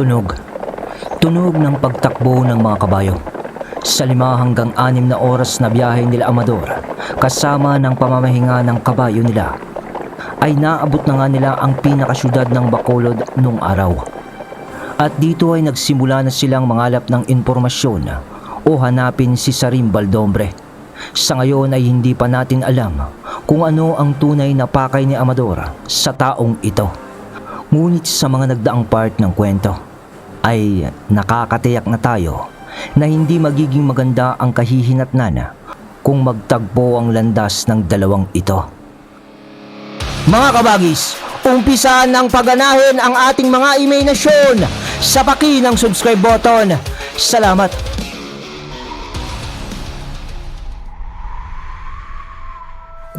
Tunog. Tunog ng pagtakbo ng mga kabayo. Sa 5 hanggang 6 na oras na biyahe nila Amador, kasama ng pamamahinga ng kabayo nila, ay naabot na nga nila ang pinakasyudad ng Bacolod nung araw. At dito ay nagsimula na silang mangalap ng impormasyon o hanapin si Sarim Baldombre. Sa ngayon ay hindi pa natin alam kung ano ang tunay na pakay ni Amador sa taong ito. Ngunit sa mga nagdaang part ng kwento ay nakakatiyak na tayo na hindi magiging maganda ang kahihinatnan kung magtagpo ang landas ng dalawang ito. Mga kabagis, umpisaan ng pagganahin ang ating mga imahinasyon sa paki ng subscribe button. Salamat!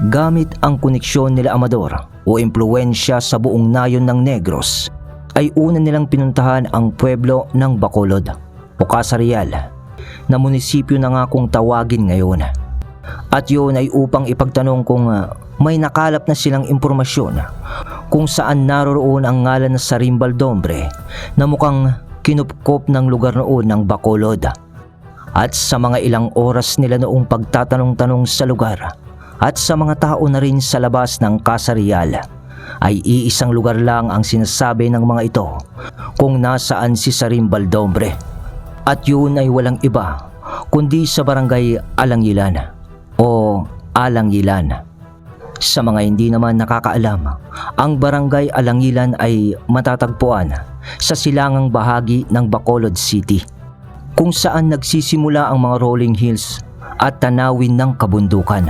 Gamit ang koneksyon nila Amador o impluwensya sa buong nayon ng Negros, ay una nilang pinuntahan ang pueblo ng Bacolod o Casarial na munisipyo na nga kung tawagin ngayon. At yun ay upang ipagtanong kung may nakalap na silang impormasyon kung saan naroroon ang ngalan na Sarim Baldombre na mukhang kinupkop ng lugar noon ng Bacolod. At sa mga ilang oras nila noong pagtatanong-tanong sa lugar at sa mga tao na rin sa labas ng Casarial, ay iisang lugar lang ang sinasabi ng mga ito kung nasaan si Sarim Baldombre. At yun ay walang iba kundi sa barangay Alangilan o Alangilan. Sa mga hindi naman nakakaalam, ang barangay Alangilan ay matatagpuan sa silangang bahagi ng Bacolod City, kung saan nagsisimula ang mga rolling hills at tanawin ng kabundukan.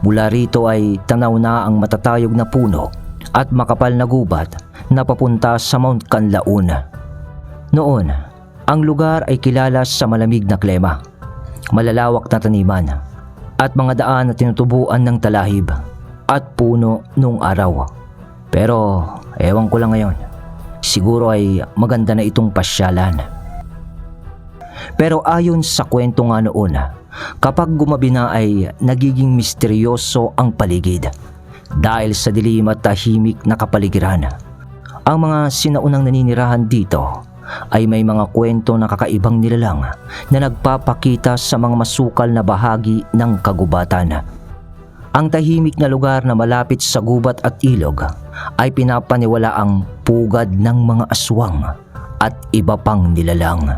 Mula rito ay tanaw na ang matatayog na puno at makapal na gubat na papunta sa Mount Canlaon. Noon, ang lugar ay kilala sa malamig na klima, malalawak na taniman, at mga daan na tinutubuan ng talahib at puno nung araw. Pero ewan ko lang ngayon, siguro ay maganda na itong pasyalan. Pero ayon sa kwento nga noon, kapag gumabi na ay nagiging misteryoso ang paligid dahil sa dilim at tahimik na kapaligiran. Ang mga sinaunang naninirahan dito ay may mga kwento na kakaibang nilalang na nagpapakita sa mga masukal na bahagi ng kagubatan. Ang tahimik na lugar na malapit sa gubat at ilog ay pinapaniwala ang pugad ng mga aswang at iba pang nilalang.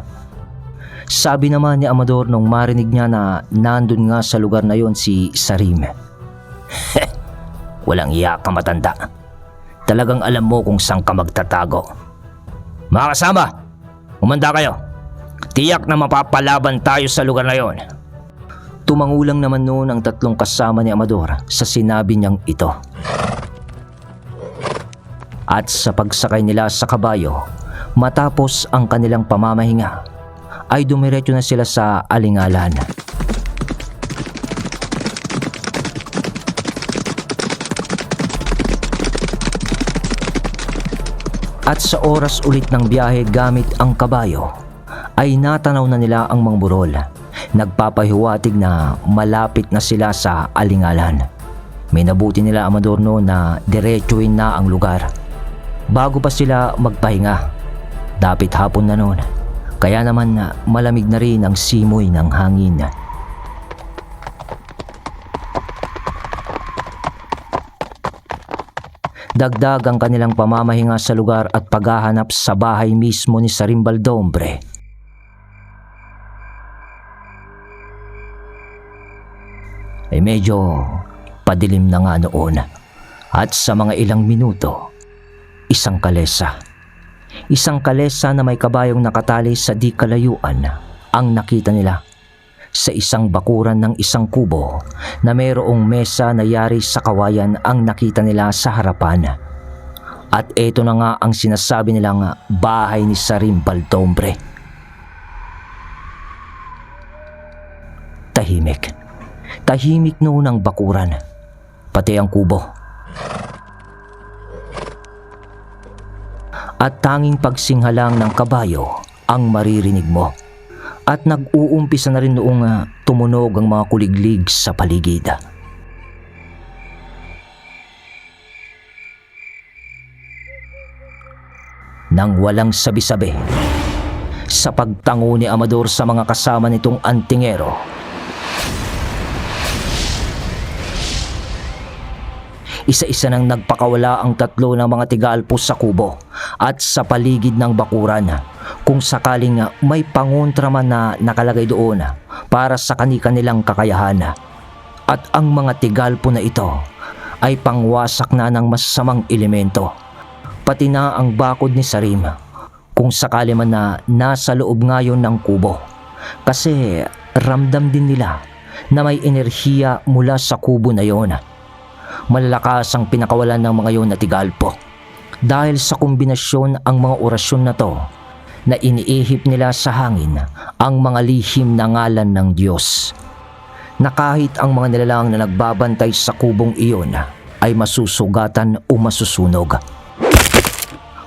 Sabi naman ni Amador nung marinig niya na nandun nga sa lugar na yon si Sarim, "Walang iya ka matanda. Talagang alam mo kung saan ka magtatago. Mga kasama, umanda kayo. Tiyak na mapapalaban tayo sa lugar na yon." Tumangulang naman noon ang 3 kasama ni Amador sa sinabi niyang ito. At sa pagsakay nila sa kabayo, matapos ang kanilang pamamahinga, ay dumiretso na sila sa Alingalan. At sa oras ulit ng biyahe gamit ang kabayo, ay natanaw na nila ang mga burol. Nagpapahiwatig na malapit na sila sa Alingalan. May nabuti nila Amador noon na diretsuin na ang lugar bago pa sila magpahinga. Dapit hapon na noon, kaya naman malamig na rin ang simoy ng hangin. Dagdag ang kanilang pamamahinga sa lugar at paghahanap sa bahay mismo ni Sarim Baldombre. Ay medyo padilim na nga noon, at sa mga ilang minuto, isang kalesa na may kabayong nakatali sa di kalayuan ang nakita nila. Sa isang bakuran ng isang kubo na mayroong mesa na yari sa kawayan ang nakita nila sa harapan. At eto na nga ang sinasabi nilang bahay ni Sarim Baldombre. Tahimik noon ang bakuran, pati ang kubo. At tanging pagsinghalang ng kabayo ang maririnig mo. At nag-uumpisa na rin noong tumunog ang mga kuliglig sa paligid. nang walang sabi-sabi. Sa pagtango ni Amador sa mga kasama nitong antingero, isa-isa nang nagpakawala ang tatlo ng mga tigalpos sa kubo at sa paligid ng bakuran kung sakaling may pangontra man na nakalagay doon para sa kani-kanilang kakayahan. At ang mga tigalpo na ito ay pangwasak na ng masasamang elemento, pati na ang bakod ni Sarim kung sakali man na nasa loob ngayon ng kubo, kasi ramdam din nila na may enerhiya mula sa kubo na yon. Malalakas ang pinakawalan ng mga yon na tigalpo dahil sa kombinasyon ang mga orasyon na to na iniihip nila sa hangin ang mga lihim na ngalan ng Diyos, na kahit ang mga nilalang na nagbabantay sa kubong iyon ay masusugatan o masusunog.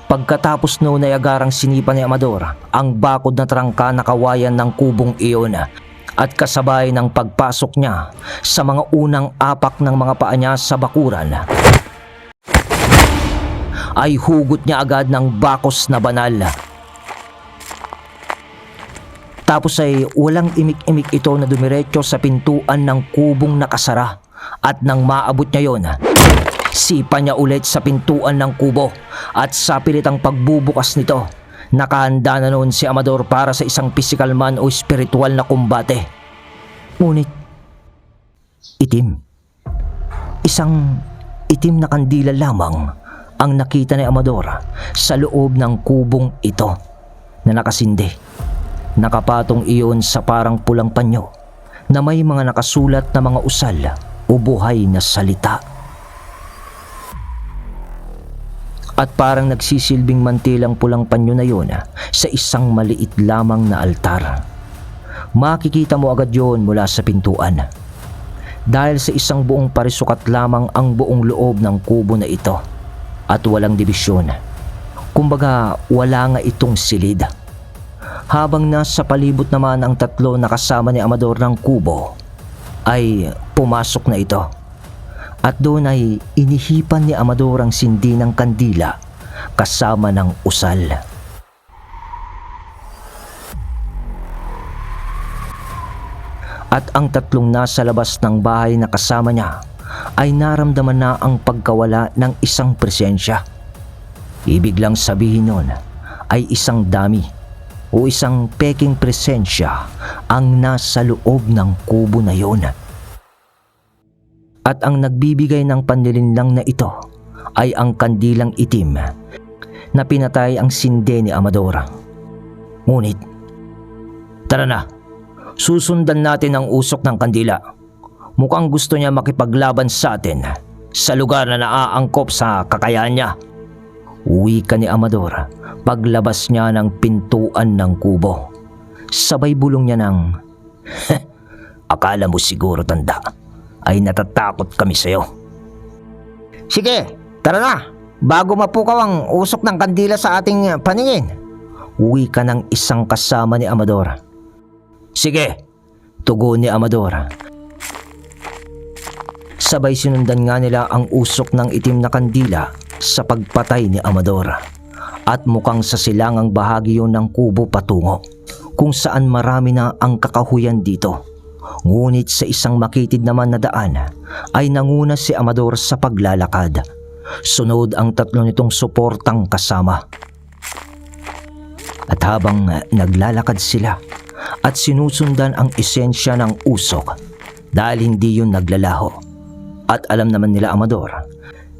Pagkatapos noon ay agarang sinipa ni Amador ang bakod na trangka na kawayan ng kubong iyon at kasabay ng pagpasok niya sa mga unang apak ng mga paa niya sa bakuran ay hugot niya agad ng bakos na banal. Tapos ay walang imik-imik ito na dumiretso sa pintuan ng kubong nakasara, at nang maabot niya yon, sipa niya ulit sa pintuan ng kubo at sa pilitang pagbubukas nito, nakahanda na noon si Amador para sa isang physical man o spiritual na kumbate. Ngunit isang itim na kandila lamang ang nakita ni Amador sa loob ng kubong ito na nakasindi. Nakapatong iyon sa parang pulang panyo na may mga nakasulat na mga usal o buhay na salita. At parang nagsisilbing mantilang pulang panyo na yun sa isang maliit lamang na altar. Makikita mo agad yon mula sa pintuan, dahil sa isang buong parisukat lamang ang buong loob ng kubo na ito at walang dibisyon. Kumbaga wala nga itong silid. Habang nasa palibot naman ang tatlo na kasama ni Amador ng kubo, ay pumasok na ito. At doon ay inihipan ni Amador ang sindi ng kandila kasama ng usal. At ang tatlong nasa labas ng bahay na kasama niya ay naramdaman na ang pagkawala ng isang presensya. Ibig lang sabihin nun ay isang dami o isang peking presensya ang nasa loob ng kubo na yon. At ang nagbibigay ng panlilinlang na ito ay ang kandilang itim na pinatay ang sinde ni Amador. Ngunit, tara na, susundan natin ang usok ng kandila. Mukhang gusto niya makipaglaban sa atin sa lugar na naaangkop sa kakayahan niya. Uwi ka ni Amador paglabas niya ng pintuan ng kubo. Sabay bulong niya ng, akala mo siguro, tanda, ay natatakot kami sa'yo. Sige, tara na, bago mapukaw ang usok ng kandila sa ating paningin. Uwi ka ng isang kasama ni Amador. Sige, tugon ni Amador. Sabay sinundan nga nila ang usok ng itim na kandila sa pagpatay ni Amador. At mukhang sa silangang bahagi yon ng kubo patungo, kung saan marami na ang kakahuyan dito. Ngunit sa isang makitid naman na daan ay nanguna si Amador sa paglalakad. Sunod ang tatlo nitong suportang kasama. At habang naglalakad sila at sinusundan ang esensya ng usok, dahil hindi yun naglalaho, at alam naman nila Amador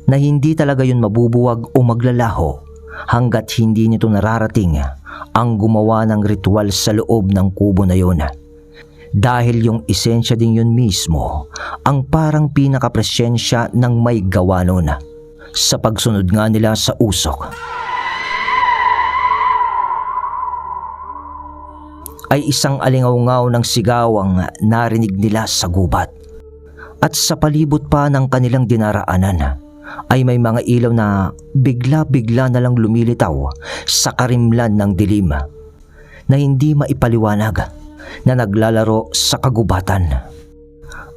na hindi talaga yun mabubuwag o maglalaho hanggat hindi nito nararating ang gumawa ng ritual sa loob ng kubo na yun. Dahil yung esensya din yun mismo ang parang pinakapresensya ng may gawa nun sa pagsunod nga nila sa usok. Ay isang alingaw-ngaw ng sigawang narinig nila sa gubat. At sa palibot pa ng kanilang dinaraanan ay may mga ilaw na bigla-bigla na lang lumilitaw sa karimlan ng dilim na hindi maipaliwanag, na naglalaro sa kagubatan.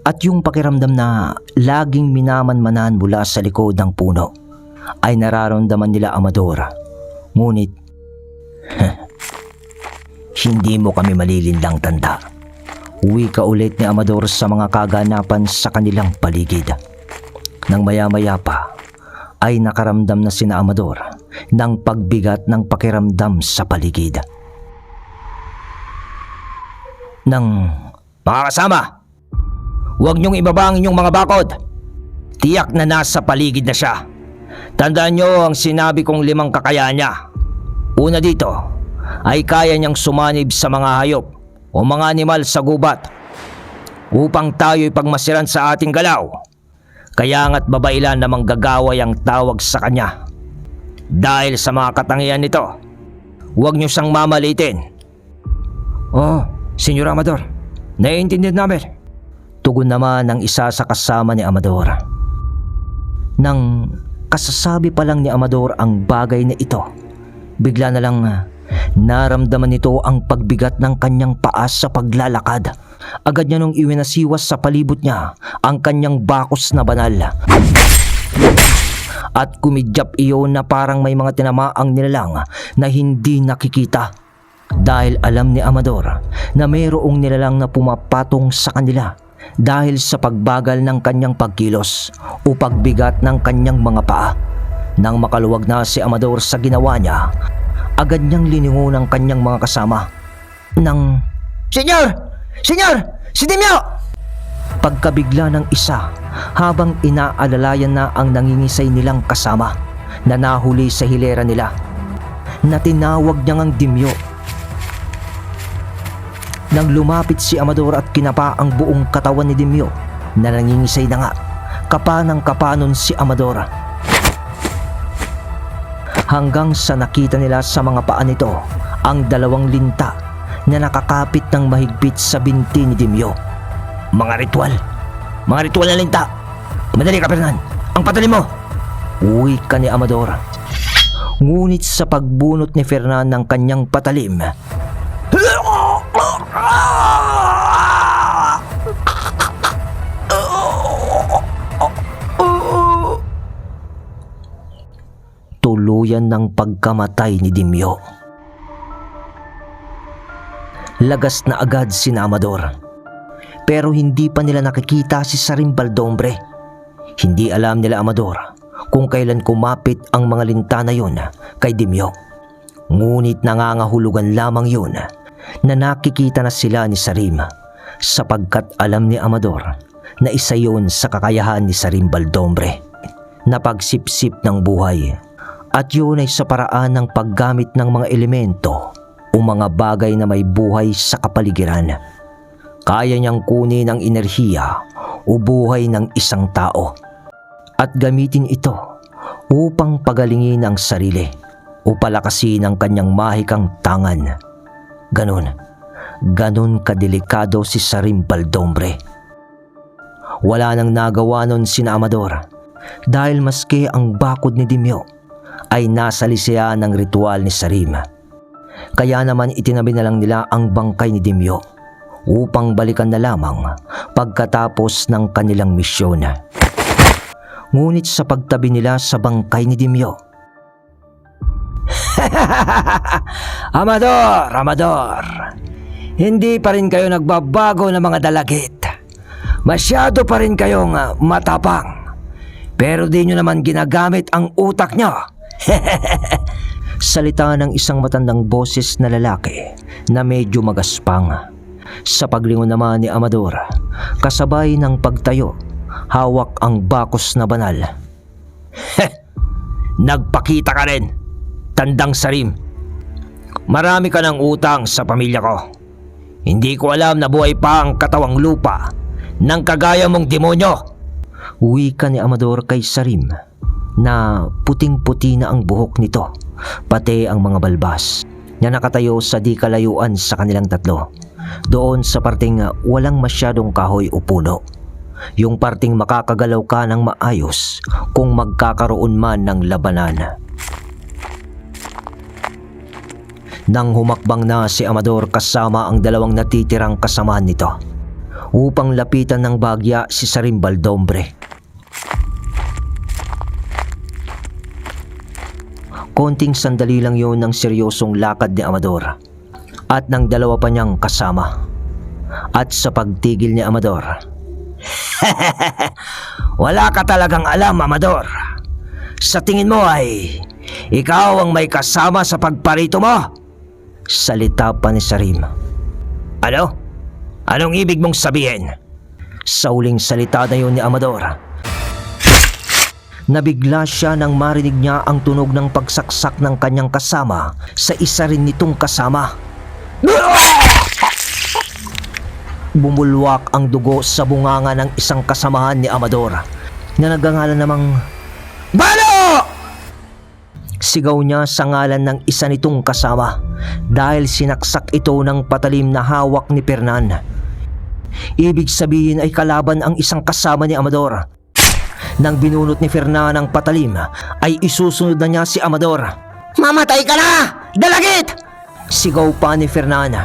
At yung pakiramdam na laging minamanmanan mula sa likod ng puno ay nararamdaman nila Amador. Ngunit Hindi mo kami malilinlang, tanda. Wika ulit ni Amador sa mga kaganapan sa kanilang paligid. Nang maya-maya pa ay nakaramdam na sina Amador ng pagbigat ng pakiramdam sa paligid. Mga kasama, huwag niyong ibaba ang inyong mga bakod. Tiyak na nasa paligid na siya. Tandaan niyo ang sinabi kong 5 kakayaan niya. Una dito ay kaya niyang sumanib sa mga hayop o mga animal sa gubat upang tayo'y pagmasiran sa ating galaw. Kaya nga't babailan na manggagaway ang tawag sa kanya. Dahil sa mga katangian nito, huwag niyo siyang mamalitin. Oh, Senyor Amador, naiintindihan namin. Tugon naman ng isa sa kasama ni Amador. Nang kasasabi pa lang ni Amador ang bagay na ito, bigla na lang naramdaman nito ang pagbigat ng kanyang paa sa paglalakad. Agad niya nung iwinasiwas sa palibot niya ang kanyang bakos na banal. At kumidyap iyon na parang may mga tinamaang nilalang na hindi nakikita. Dahil alam ni Amador na mayroong nilalang na pumapatong sa kanila dahil sa pagbagal ng kanyang pagkilos o pagbigat ng kanyang mga paa. Nang makaluwag na si Amador sa ginawa niya, agad niyang liningon ang kanyang mga kasama ng, Senyor! Senyor! Si Dimyo! Pagkabigla ng isa habang inaalalayan na ang nangingisay nilang kasama na nahuli sa hilera nila, na tinawag niya ngang Dimyo. Nang lumapit si Amador at kinapa ang buong katawan ni Dimyo na nangingisay na nga, kapa ng kapanon si Amador. Hanggang sa nakita nila sa mga paa nito ang 2 linta na nakakapit ng mahigpit sa binti ni Dimyo. Mga ritual na linta. Madali ka, Fernan, ang patalim mo. Uwi ka ni Amador. Ngunit sa pagbunot ni Fernan ng kanyang patalim, tuluyan ng pagkamatay ni Dimyo. Lagas na agad si Amador. Pero hindi pa nila nakikita si Sarim Baldombre. Hindi alam nila Amador kung kailan kumapit ang mga linta na yun kay Dimyo. Ngunit nangangahulugan lamang yun na nakikita na sila ni Sarim, sapagkat alam ni Amador na isa yun sa kakayahan ni Sarim Baldombre na pagsipsip ng buhay. At yun ay sa paraan ng paggamit ng mga elemento o mga bagay na may buhay sa kapaligiran. Kaya niyang kunin ang enerhiya o buhay ng isang tao at gamitin ito upang pagalingin ang sarili o palakasin ang kanyang mahikang tangan. Ganon kadelikado si Sarim Baldombre. Wala nang nagawa nun si Amador dahil maski ang bakod ni Dimyo ay nasa lisean ng ritual ni Sarim. Kaya naman itinabi na lang nila ang bangkay ni Dimyo upang balikan na lamang pagkatapos ng kanilang misyon. Ngunit sa pagtabi nila sa bangkay ni Dimyo, Amador, hindi pa rin kayo nagbabago ng mga dalagit. Masyado pa rin kayong matapang. Pero di nyo naman ginagamit ang utak nyo. Salita ng isang matandang boses na lalaki na medyo magaspang. Sa paglingon naman ni Amador, kasabay ng pagtayo, hawak ang bakos na banal. Nagpakita ka rin, tandang Sarim. Marami ka ng utang sa pamilya ko. Hindi ko alam na buhay pa ang katawang lupa ng kagaya mong demonyo. Wika ni Amador kay Sarim na puting-puti na ang buhok nito, pati ang mga balbas na nakatayo sa di kalayuan sa kanilang tatlo. Doon sa parting walang masyadong kahoy o puno. Yung parting makakagalaw ka ng maayos kung magkakaroon man ng labanan. Nang humakbang na si Amador kasama ang 2 natitirang kasamahan nito upang lapitan ng bagya si Sarim Baldombre. Konting sandali lang yun ng seryosong lakad ni Amador at ng dalawa pa niyang kasama. At sa pagtigil ni Amador, wala ka talagang alam, Amador. Sa tingin mo ay ikaw ang may kasama sa pagparito mo? Salita pa ni Sarim. Ano? Anong ibig mong sabihin? Sa huling salita na yun ni Amador, nabigla siya nang marinig niya ang tunog ng pagsaksak ng kanyang kasama sa isa rin nitong kasama. Bumulwak ang dugo sa bunganga ng isang kasamahan ni Amador na nagngangalan namang Balo! Sigaw niya sa ngalan ng isa nitong kasama dahil sinaksak ito ng patalim na hawak ni Fernan. Ibig sabihin ay kalaban ang isang kasama ni Amador. Nang binunot ni Fernan ang patalim, ay isusunod na niya si Amador. Mamatay ka na! Dalagit! Sigaw pa ni Fernan.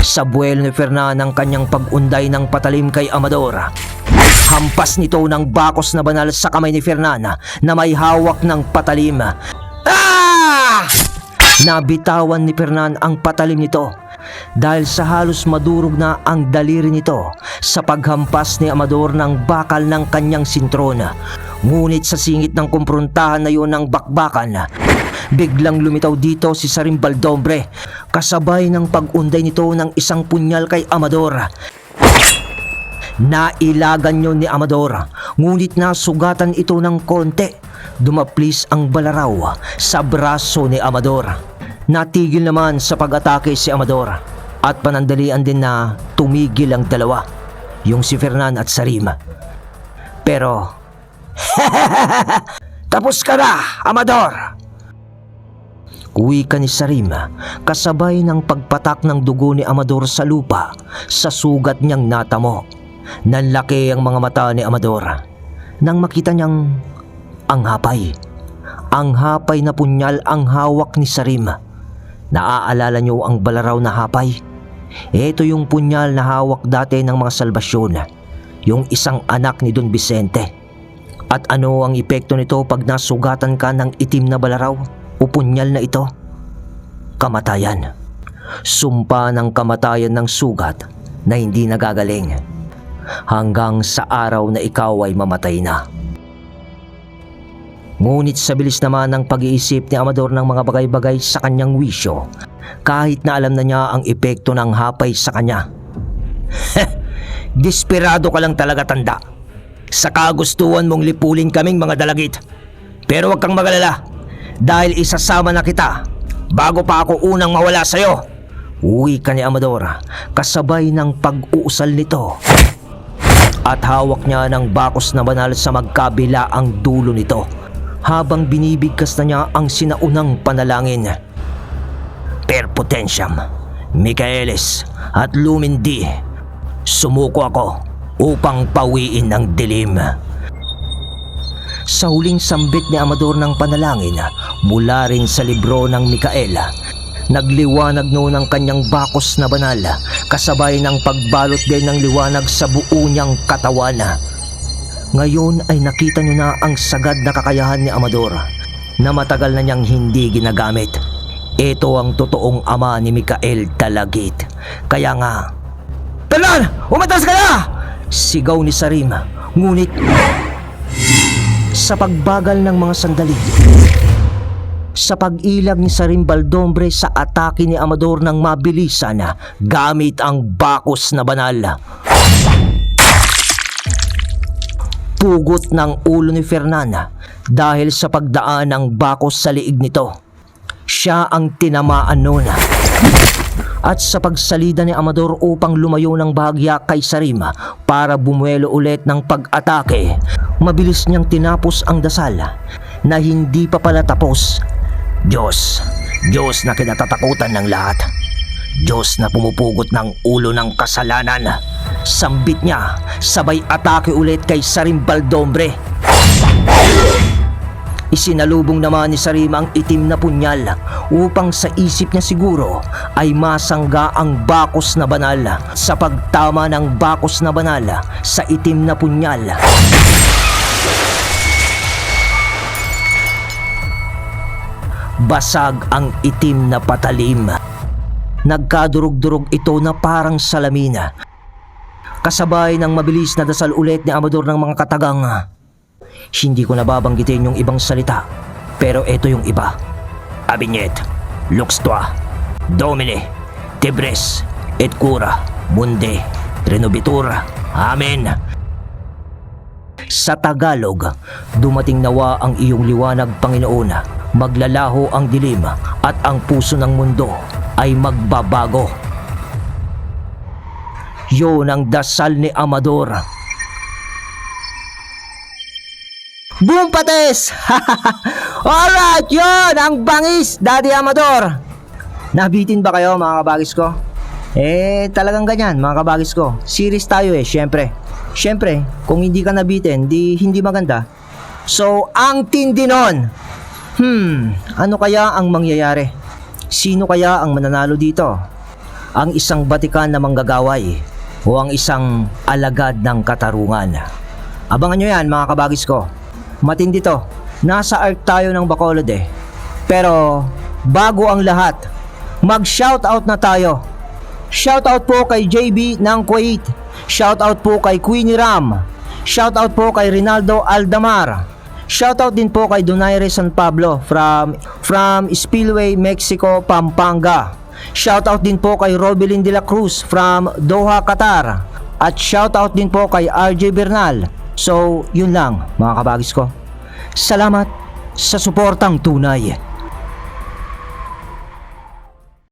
Sa buwelo ni Fernan ang kanyang pag-unday ng patalim kay Amador. Hampas nito ng bakos na banal sa kamay ni Fernan na may hawak ng patalim. Ah! Nabitawan ni Fernan ang patalim nito dahil sa halos madurog na ang daliri nito sa paghampas ni Amador ng bakal ng kanyang sintron. Ngunit sa singit ng kumprontahan na yun ng bakbakan, biglang lumitaw dito si Sarim Baldombre kasabay ng pag-unday nito ng isang punyal kay Amador. Nailagan yun ni Amador, ngunit nasugatan ito ng konti. Dumaplis ang balaraw sa braso ni Amador. Natigil naman sa pag-atake si Amador at panandalian din na tumigil ang dalawa, yung si Fernan at Sarim. Pero, tapos ka na, Amador! Wika ni Sarim kasabay ng pagpatak ng dugo ni Amador sa lupa sa sugat niyang natamo. Nanlaki ang mga mata ni Amador nang makita niyang ang hapay. Ang hapay na punyal ang hawak ni Sarim. Naaalala niyo ang balaraw na hapay? Ito yung punyal na hawak dati ng mga salbasyon, yung isang anak ni Don Vicente. At ano ang epekto nito pag nasugatan ka ng itim na balaraw o punyal na ito? Kamatayan. Sumpa ng kamatayan ng sugat na hindi nagagaling hanggang sa araw na ikaw ay mamatay na. Ngunit sa bilis naman ng pag-iisip ni Amador ng mga bagay-bagay sa kanyang wisyo, kahit na alam na niya ang epekto ng hapay sa kanya. Desperado ka lang talaga, tanda. Sa kagustuhan mong lipulin kaming mga dalagit. Pero huwag kang magalala dahil isasama na kita bago pa ako unang mawala sa'yo. Uwi ka ni Amador kasabay ng pag-uusal nito. At hawak niya ng bakos na banal sa magkabila ang dulo nito habang binibigkas na niya ang sinaunang panalangin. Per potentiam, Michaelis at Lumen D, sumuko ako upang pawiin ang dilim. Sa huling sambit ni Amador ng panalangin mula rin sa libro ng Mikael, nagliwanag noon ang kanyang bakos na banal kasabay ng pagbalot din ng liwanag sa buo niyang katawan. Ngayon ay nakita niyo na ang sagad na kakayahan ni Amador na matagal na niyang hindi ginagamit. Ito ang totoong ama ni Mikael Dalagit. Kaya nga, Fernan! Umatras ka na! Sigaw ni Sarim. Ngunit sa pagbagal ng mga sandali, sa pag-ilag ni Sarim Baldombre sa atake ni Amador ng mabilisan gamit ang bakos na banal, pugot ng ulo ni Fernan dahil sa pagdaan ng bakos sa liig nito. Siya ang tinamaan noon. At sa pagsalida ni Amador upang lumayo ng bahagya kay Sarim para bumuelo ulit ng pag-atake, mabilis niyang tinapos ang dasal na hindi pa pala tapos. Diyos na kinatatakutan ng lahat. Diyos na pumupugot ng ulo ng kasalanan. Sambit niya, sabay atake ulit kay Sarim Baldombre. Isinalubong naman ni Sarim ang itim na punyal upang sa isip niya siguro ay masangga ang bakos na banal sa pagtama ng bakos na banal sa itim na punyal. Basag ang itim na patalim. Nagkadurog-durog ito na parang salamin. Kasabay ng mabilis na dasal ulit ni Amador ng mga katagang. Hindi ko nababanggitin yung ibang salita, pero ito yung iba. Abinyet, Luxtua, Domine, Tebres, et cura, Munde, Renovitura, Amen. Sa Tagalog, dumating nawa ang iyong liwanag, Panginoon. Maglalaho ang dilim at ang puso ng mundo ay magbabago. Yun ang dasal ni Amador. Boom pates! Alright, yun ang bangis, Daddy Amador. Nabitin ba kayo mga kabagis ko? Talagang ganyan mga kabagis ko. Series tayo syempre. Syempre, kung hindi ka nabitin, hindi maganda. So, ang tindi nun. Ano kaya ang mangyayari? Sino kaya ang mananalo dito? Ang isang batikan na manggagaway o ang isang alagad ng katarungan? Abangan nyo yan mga kabagis ko. Matindi to. Nasa arc tayo ng Bacolod Pero, bago ang lahat, mag-shoutout na tayo. Shoutout po kay JB ng Kuwait. Shoutout po kay Queenie Ram. Shoutout po kay Rinaldo Aldamar. Shoutout din po kay Donaire San Pablo from Spillway, Mexico, Pampanga. Shoutout din po kay Robelin de la Cruz from Doha, Qatar. At shoutout din po kay RJ Bernal. So, yun lang mga kabagis ko. Salamat sa suportang tunay.